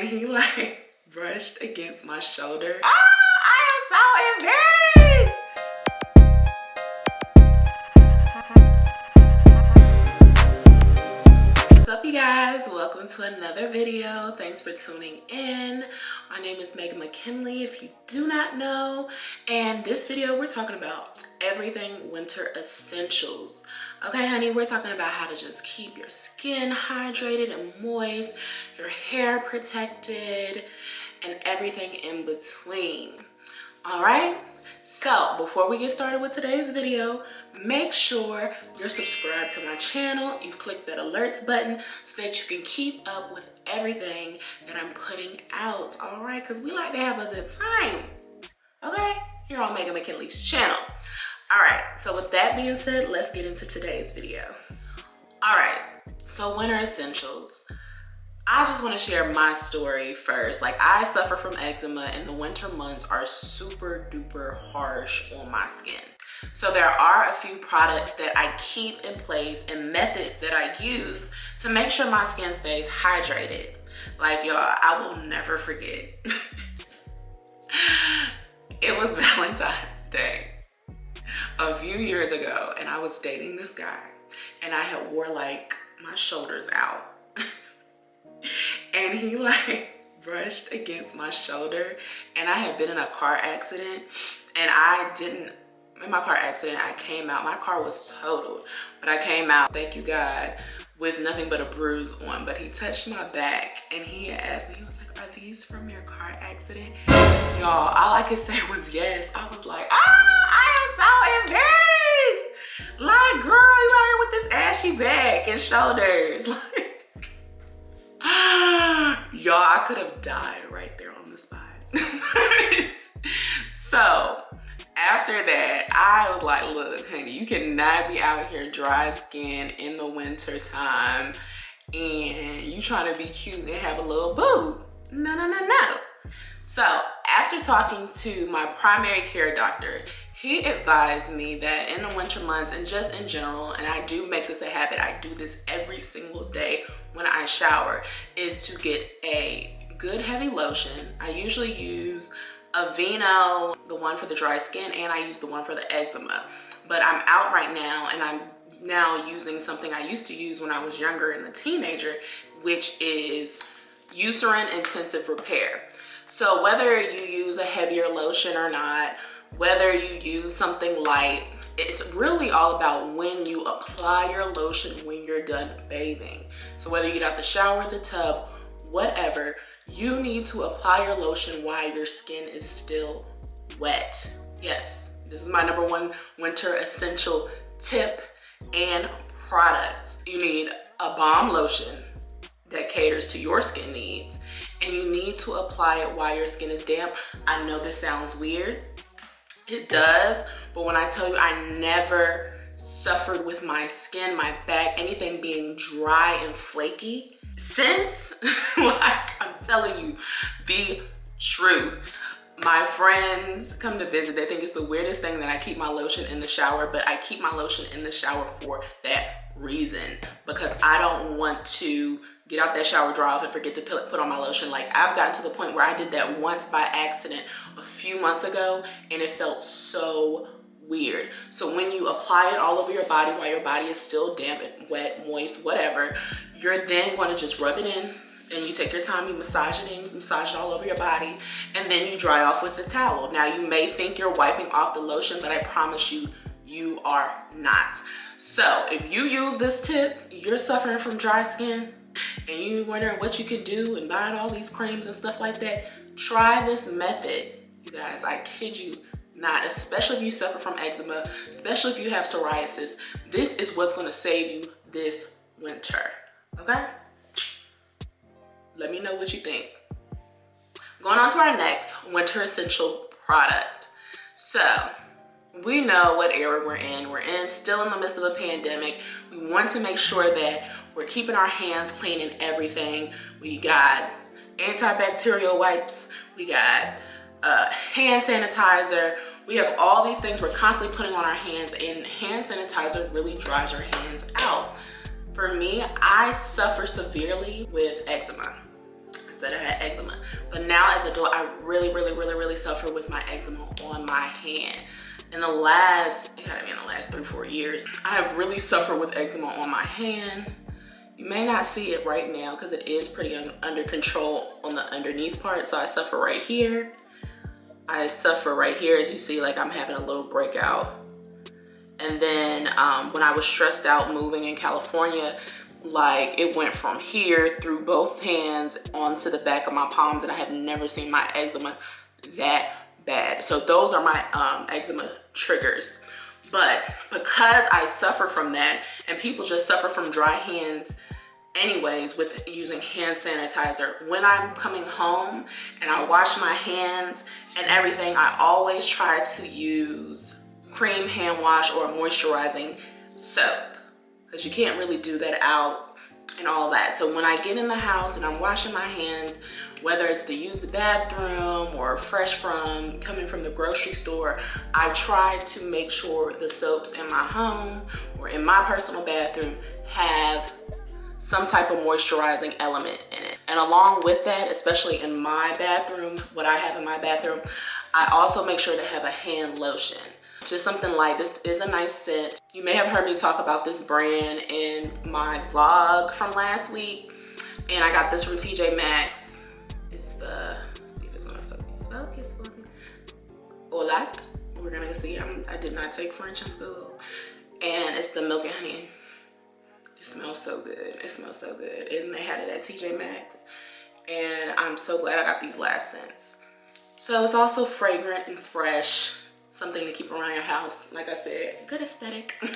and he like brushed against my shoulder. I am so embarrassed. What's up, you guys? Welcome to another video. Thanks for tuning in. My name is Meaghan McKinley, if you do not know. And this video, we're talking about everything winter essentials. Okay, honey, we're talking about how to just keep your skin hydrated and moist, your hair protected, and everything in between. All right, so before we get started with today's video, make sure you're subscribed to my channel. You've clicked that alerts button so that you can keep up with everything that I'm putting out. All right, because we like to have a good time. Okay, here on Meaghan McKinley's channel. All right, so with that being said, let's get into today's video. All right, so winter essentials. I just want to share my story first. Like, I suffer from eczema and the winter months are super duper harsh on my skin. So there are a few products that I keep in place and methods that I use to make sure my skin stays hydrated. Like, y'all, I will never forget. It was Valentine's Day a few years ago and I was dating this guy and I had wore like my shoulders out. And he like brushed against my shoulder, and I had been in a car accident, and in my car accident, I came out, my car was totaled, but I came out, thank you God, with nothing but a bruise on. But he touched my back and he asked me, he was like, are these from your car accident? Y'all, all I could say was yes. I was like, I am so embarrassed. Like, girl, you out here with this ashy back and shoulders. Like, y'all, I could have died right there on the spot. So after that, I was like, look, honey, you cannot be out here dry skin in the winter time and you trying to be cute and have a little boob. No, no, no, no. So after talking to my primary care doctor, he advised me that in the winter months and just in general, and I do make this a habit, I do this every single day when I shower, is to get a good heavy lotion. I usually use Aveeno, the one for the dry skin, and I use the one for the eczema. But I'm out right now and I'm now using something I used to use when I was younger and a teenager, which is Eucerin Intensive Repair. So whether you use a heavier lotion or not, whether you use something light, it's really all about when you apply your lotion when you're done bathing. So whether you get out the shower, the tub, whatever, you need to apply your lotion while your skin is still wet. Yes, this is my #1 winter essential tip and product. You need a balm lotion that caters to your skin needs, and you need to apply it while your skin is damp. I know this sounds weird. It does, but when I tell you I never suffered with my skin, my back, anything being dry and flaky since, like, I'm telling you the truth. My friends come to visit, they think it's the weirdest thing that I keep my lotion in the shower, but I keep my lotion in the shower for that reason, because I don't want to get out that shower, dry off, and forget to put on my lotion. Like, I've gotten to the point where I did that once by accident a few months ago, and it felt so weird. So when you apply it all over your body while your body is still damp and wet, moist, whatever, you're then going to just rub it in, and you take your time, you massage it in, massage it all over your body, and then you dry off with the towel. Now, you may think you're wiping off the lotion, but I promise you, you are not. So if you use this tip, you're suffering from dry skin, and you wondering what you could do and buying all these creams and stuff like that, try this method, you guys. I kid you not, especially if you suffer from eczema, especially if you have psoriasis. This is what's going to save you this winter, okay? Let me know what you think. Going on to our next winter essential product. So we know what era we're in. We're still in the midst of a pandemic. We want to make sure that we're keeping our hands clean and everything. We got antibacterial wipes. We got hand sanitizer. We have all these things we're constantly putting on our hands, and hand sanitizer really dries your hands out. For me, I suffer severely with eczema. said I had eczema. But now as an adult, I really suffer with my eczema on my hand. It gotta be in the last 3-4 years, I have really suffered with eczema on my hand. You may not see it right now because it is pretty under control on the underneath part. So I suffer right here. I suffer right here, as you see, like I'm having a little breakout. And then when I was stressed out moving in California, like it went from here through both hands onto the back of my palms, and I have never seen my eczema that bad. So those are my eczema triggers. But because I suffer from that, and people just suffer from dry hands anyways with using hand sanitizer, when I'm coming home and I wash my hands and everything, I always try to use cream hand wash or moisturizing soap, because you can't really do that out and all that. So when I get in the house and I'm washing my hands, whether it's to use the bathroom or fresh from coming from the grocery store, I try to make sure the soaps in my home or in my personal bathroom have some type of moisturizing element in it. And along with that, especially in my bathroom, what I have in my bathroom, I also make sure to have a hand lotion. Just something light. This is a nice scent. You may have heard me talk about this brand in my vlog from last week. And I got this from TJ Maxx. It's the, let's see if it's gonna focus. Olat. We're gonna see. I did not take French in school. And it's the milk and honey. It smells so good. It smells so good. And they had it at TJ Maxx. And I'm so glad I got these last scents. So it's also fragrant and fresh. Something to keep around your house. Like I said, good aesthetic. All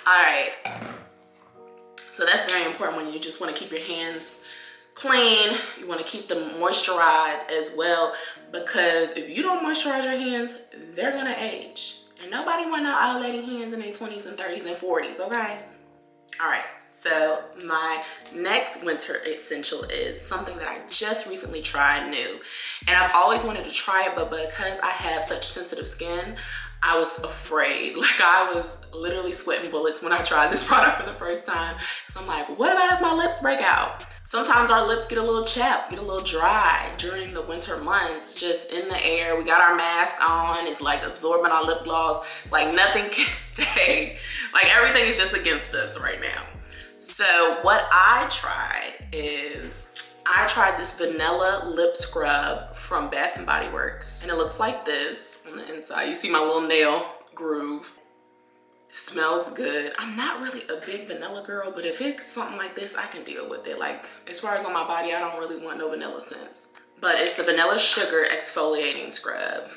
right. So that's very important when you just want to keep your hands clean. You want to keep them moisturized as well, because if you don't moisturize your hands, they're going to age. And nobody want no old lady hands in their 20s and 30s and 40s, okay? All right. So my next winter essential is something that I just recently tried new. And I've always wanted to try it, but because I have such sensitive skin, I was afraid. Like I was literally sweating bullets when I tried this product for the first time. Because I'm like, what about if my lips break out? Sometimes our lips get a little chapped, get a little dry during the winter months, just in the air. We got our mask on. It's like absorbing our lip gloss. It's like nothing can stay. Like everything is just against us right now. So what I tried is, I tried this vanilla lip scrub from Bath & Body Works. And it looks like this on the inside. You see my little nail groove. It smells good. I'm not really a big vanilla girl, but if it's something like this, I can deal with it. Like, as far as on my body, I don't really want no vanilla scents. But it's the Vanilla Sugar Exfoliating Scrub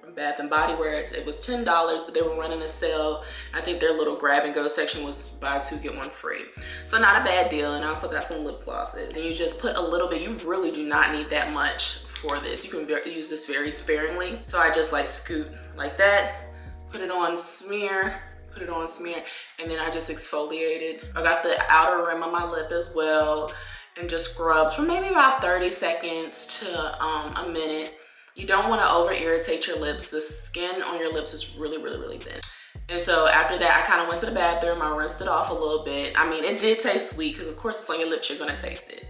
from Bath & Body Works. It was $10, but they were running a sale. I think their little grab and go section was buy two, get one free. So not a bad deal. And I also got some lip glosses. And you just put a little bit. You really do not need that much for this. You can use this very sparingly. So I just like scoot like that. Put it on, smear, put it on, smear, and then I just exfoliated. I got the outer rim of my lip as well, and just scrubbed for maybe about 30 seconds to a minute. You don't want to over irritate your lips. The skin on your lips is really thin. And so after that, I kind of went to the bathroom. I rinsed it off a little bit. I mean, it did taste sweet because of course it's on your lips, you're gonna taste it.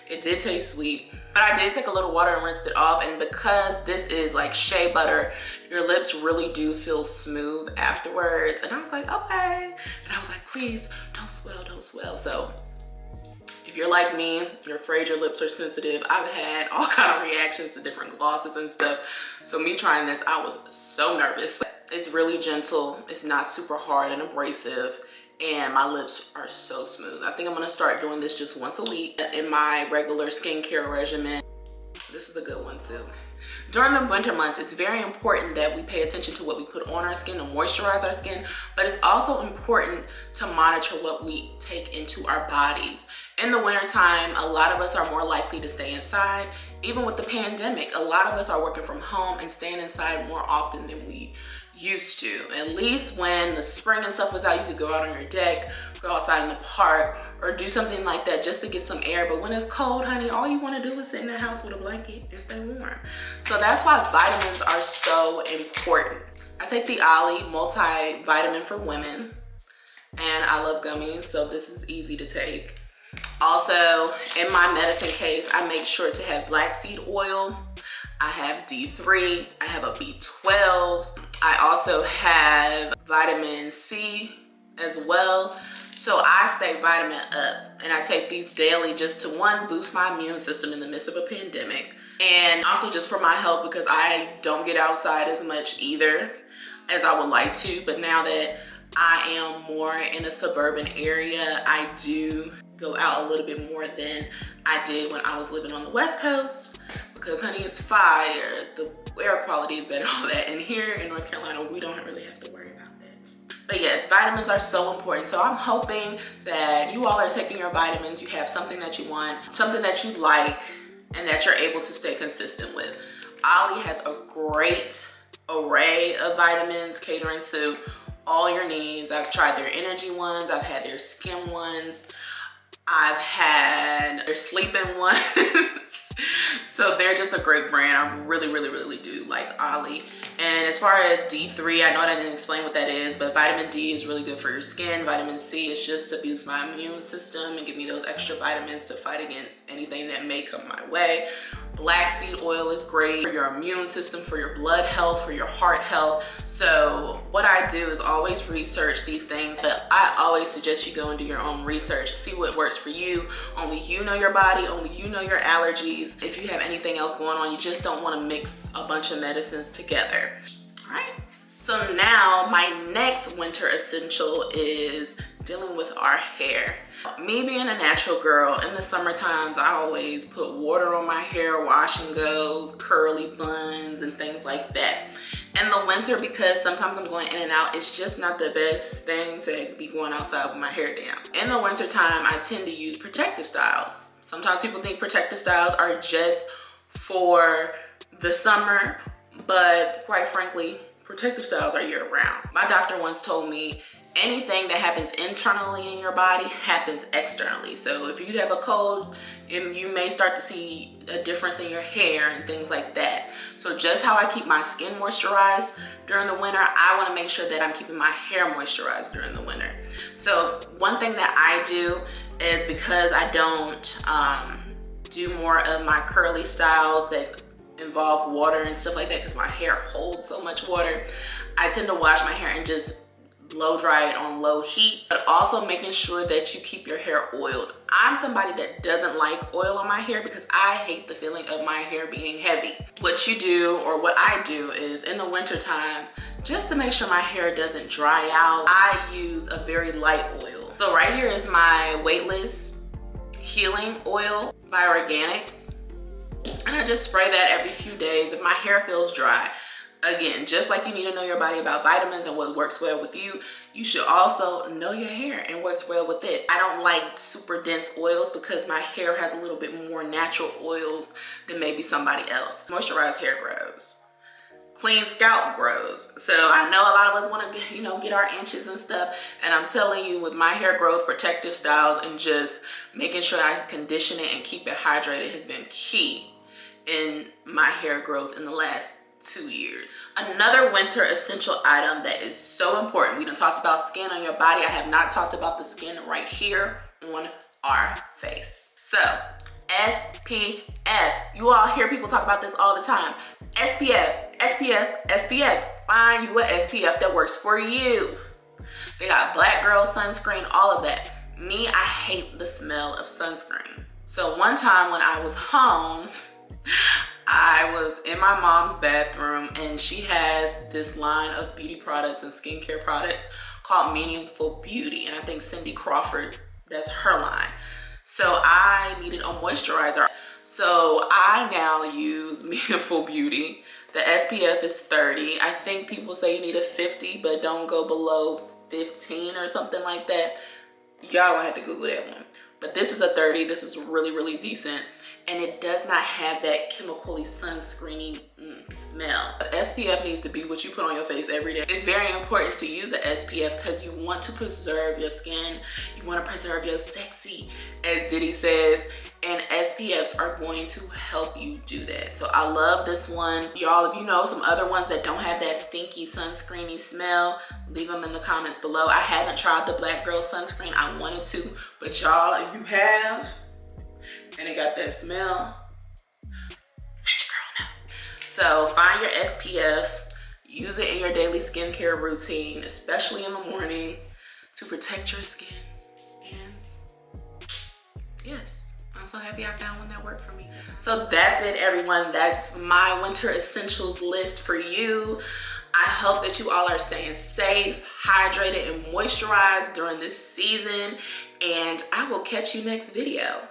It did taste sweet, but I did take a little water and rinsed it off. And because this is like shea butter, your lips really do feel smooth afterwards. And I was like, okay. And I was like, please don't swell, don't swell. So if you're like me, you're afraid your lips are sensitive. I've had all kind of reactions to different glosses and stuff. So me trying this, I was so nervous. It's really gentle. It's not super hard and abrasive. And my lips are so smooth. I think I'm gonna start doing this just once a week in my regular skincare regimen. This is a good one too. During the winter months, it's very important that we pay attention to what we put on our skin to moisturize our skin, but it's also important to monitor what we take into our bodies. In the wintertime, a lot of us are more likely to stay inside. Even with the pandemic, a lot of us are working from home and staying inside more often than we used to. At least when the spring and stuff was out, you could go out on your deck, go outside in the park, or do something like that just to get some air. But when it's cold, honey, all you want to do is sit in the house with a blanket and stay warm. So that's why vitamins are so important. I take the Ollie multivitamin for women, and I love gummies, so this is easy to take. Also, in my medicine case, I make sure to have black seed oil. I have D3, I have a B12. I also have vitamin C as well. So I stay vitamin up, and I take these daily just to, one, boost my immune system in the midst of a pandemic, and also just for my health, because I don't get outside as much either as I would like to. But now that I am more in a suburban area, I do go out a little bit more than I did when I was living on the West Coast, because honey, it's fires, the air quality is better, all that. And here in North Carolina, we don't really have to worry about that. But yes, vitamins are so important. So I'm hoping that you all are taking your vitamins, you have something that you want, something that you like, and that you're able to stay consistent with. Ollie has a great array of vitamins catering to all your needs. I've tried their energy ones, I've had their skin ones, I've had their sleeping ones. So they're just a great brand. I really do like Ollie. And as far as D3, I know I didn't explain what that is, but vitamin D is really good for your skin. Vitamin C is just to boost my immune system and give me those extra vitamins to fight against anything that may come my way. Black seed oil is great for your immune system, for your blood health, for your heart health. So what I do is always research these things, but I always suggest you go and do your own research, see what works for you. Only you know your body, only you know your allergies. If you have anything else going on, you just don't want to mix a bunch of medicines together. All right. So now my next winter essential is dealing with our hair. Me being a natural girl, in the summer times, I always put water on my hair, wash and goes, curly buns, and things like that. In the winter, because sometimes I'm going in and out, it's just not the best thing to be going outside with my hair down. In the winter time, I tend to use protective styles. Sometimes people think protective styles are just for the summer, but quite frankly, protective styles are year round. My doctor once told me anything that happens internally in your body happens externally. So if you have a cold, you may start to see a difference in your hair and things like that. So just how I keep my skin moisturized during the winter, I want to make sure that I'm keeping my hair moisturized during the winter. So one thing that I do is, because I don't do more of my curly styles that involve water and stuff like that, because my hair holds so much water, I tend to wash my hair and just blow dry it on low heat, but also making sure that you keep your hair oiled. I'm somebody that doesn't like oil on my hair because I hate the feeling of my hair being heavy. What you do, or what I do, is in the winter time, just to make sure my hair doesn't dry out, I use a very light oil. So right here is my Weightless Healing Oil by Organics, and I just spray that every few days if my hair feels dry. Again, just like you need to know your body about vitamins and what works well with you, you should also know your hair and works well with it. I don't like super dense oils because my hair has a little bit more natural oils than maybe somebody else. Moisturized hair grows. Clean scalp grows. So I know a lot of us want to, get our inches and stuff. And I'm telling you, with my hair growth, protective styles and just making sure I condition it and keep it hydrated has been key in my hair growth in the last 2 years. Another winter essential item that is so important. We done talked about skin on your body. I have not talked about the skin right here on our face. So SPF. You all hear people talk about this all the time. SPF, SPF, SPF. Find you a SPF that works for you. They got black girl sunscreen, all of that. Me, I hate the smell of sunscreen. So one time when I was home, I was in my mom's bathroom, and she has this line of beauty products and skincare products called Meaningful Beauty. And I think Cindy Crawford, that's her line. So I needed a moisturizer. So I now use Meaningful Beauty. The SPF is 30. I think people say you need a 50, but don't go below 15 or something like that. Y'all gonna have to Google that one. But this is a 30. This is really decent. And it does not have that chemically sunscreeny smell. The SPF needs to be what you put on your face every day. It's very important to use a SPF because you want to preserve your skin. You want to preserve your sexy, as Diddy says. And SPFs are going to help you do that. So I love this one. Y'all, if you know some other ones that don't have that stinky sunscreeny smell, leave them in the comments below. I haven't tried the Black Girl sunscreen. I wanted to, but y'all, if you have, and it got that smell, bitch, girl, no. So find your SPF, use it in your daily skincare routine, especially in the morning, to protect your skin. And yes, I'm so happy I found one that worked for me. So that's it, everyone. That's my winter essentials list for you. I hope that you all are staying safe, hydrated, and moisturized during this season. And I will catch you next video.